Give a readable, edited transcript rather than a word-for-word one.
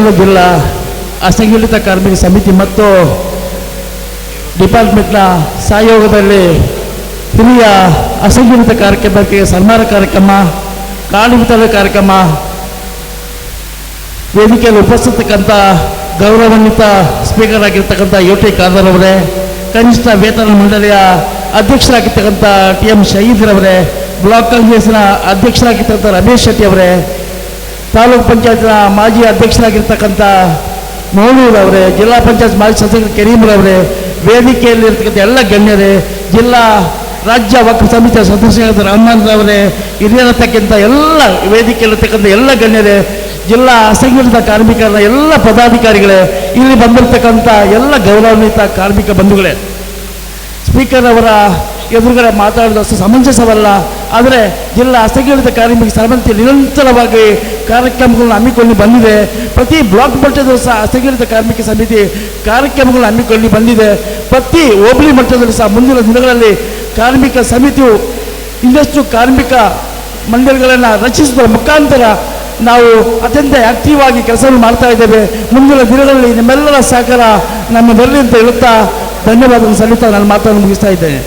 ಚಿತ್ರದುರ್ಗ ಜಿಲ್ಲಾ ಅಸಂಘಟಿತ ಕಾರ್ಮಿಕ ಸಮಿತಿ ಮತ್ತು ಡಿಪಾರ್ಟ್ಮೆಂಟ್ನ ಸಹಯೋಗದಲ್ಲಿ ಹಿರಿಯ ಅಸಂಘಟಿತ ಕಾರ್ಯಕ್ರಮಕ್ಕೆ ಸನ್ಮಾನ ಕಾರ್ಯಕ್ರಮ, ಕಾರ್ಡ್ ವಿತರಣೆ ಕಾರ್ಯಕ್ರಮ, ವೇದಿಕೆಯಲ್ಲಿ ಉಪಸ್ಥಿತಕ್ಕಂಥ ಗೌರವಾನ್ವಿತ ಸ್ಪೀಕರ್ ಆಗಿರ್ತಕ್ಕಂಥ ಯುಟಿ ಖಾದರ್ ಅವರೇ, ಕನಿಷ್ಠ ವೇತನ ಮಂಡಳಿಯ ಅಧ್ಯಕ್ಷರಾಗಿರ್ತಕ್ಕಂಥ TM ಶಹೀದ್ರವರೇ, ಬ್ಲಾಕ್ ಕಾಂಗ್ರೆಸ್ನ ಅಧ್ಯಕ್ಷರಾಗಿರ್ತಕ್ಕಂಥ ರಮೇಶ್ ಶೆಟ್ಟಿ ಅವರೇ, ತಾಲೂಕು ಪಂಚಾಯತ್ನ ಮಾಜಿ ಅಧ್ಯಕ್ಷರಾಗಿರ್ತಕ್ಕಂಥ ಮೌಲೂರವರೇ, ಜಿಲ್ಲಾ ಪಂಚಾಯತ್ ಮಾಜಿ ಸದಸ್ಯರು ಕರೀಮ್ರವರೇ, ವೇದಿಕೆಯಲ್ಲಿರ್ತಕ್ಕಂಥ ಎಲ್ಲ ಗಣ್ಯರೇ, ಜಿಲ್ಲಾ ರಾಜ್ಯ ವಕ್ಫ್ ಸಮಿತಿಯ ಸದಸ್ಯರಾದ ರಹಮಾನ್ರವರೇ, ಹಿರಿಯರತಕ್ಕಂಥ ಎಲ್ಲ ವೇದಿಕೆಯಲ್ಲಿರ್ತಕ್ಕಂಥ ಎಲ್ಲ ಗಣ್ಯರೇ, ಜಿಲ್ಲಾ ಅಸಂಘಟಿತ ಕಾರ್ಮಿಕರ ಎಲ್ಲ ಪದಾಧಿಕಾರಿಗಳೇ, ಇಲ್ಲಿ ಬಂದಿರತಕ್ಕಂಥ ಎಲ್ಲ ಗೌರವಾನ್ವಿತ ಕಾರ್ಮಿಕ ಬಂಧುಗಳೇ, ಸ್ಪೀಕರ್ ಅವರ ಎದುರುಗಡೆ ಮಾತಾಡೋದು ಸಮಂಜಸವಲ್ಲ. ಆದರೆ ಜಿಲ್ಲಾ ಅಸಂಘಟಿತ ಕಾರ್ಮಿಕ ಸಮಿತಿ ನಿರಂತರವಾಗಿ ಕಾರ್ಯಕ್ರಮಗಳನ್ನು ಹಮ್ಮಿಕೊಂಡು ಬಂದಿದೆ. ಪ್ರತಿ ಬ್ಲಾಕ್ ಮಟ್ಟದಲ್ಲೂ ಸಹ ಅಸಂಘಟಿತ ಕಾರ್ಮಿಕ ಸಮಿತಿ ಕಾರ್ಯಕ್ರಮಗಳನ್ನು ಹಮ್ಮಿಕೊಂಡು ಬಂದಿದೆ. ಪ್ರತಿ ಹೋಬಳಿ ಮಟ್ಟದಲ್ಲೂ ಸಹ ಮುಂದಿನ ದಿನಗಳಲ್ಲಿ ಕಾರ್ಮಿಕ ಸಮಿತಿಯು ಇನ್ನಷ್ಟು ಕಾರ್ಮಿಕ ಮಂಡಳಿಗಳನ್ನು ರಚಿಸುವ ಮುಖಾಂತರ ನಾವು ಅತ್ಯಂತ ಆಕ್ಟಿವ್ ಆಗಿ ಕೆಲಸವನ್ನು ಮಾಡ್ತಾ ಇದ್ದೇವೆ. ಮುಂದಿನ ದಿನಗಳಲ್ಲಿ ನಿಮ್ಮೆಲ್ಲರ ಸಹಕಾರ ನಮ್ಮ ಬರಲಿ ಅಂತ ಹೇಳುತ್ತಾ ಧನ್ಯವಾದಗಳನ್ನು ಸಲ್ಲಿಸ್ತಾ ನಾನು ಮಾತನ್ನು ಮುಗಿಸ್ತಾ ಇದ್ದೇನೆ.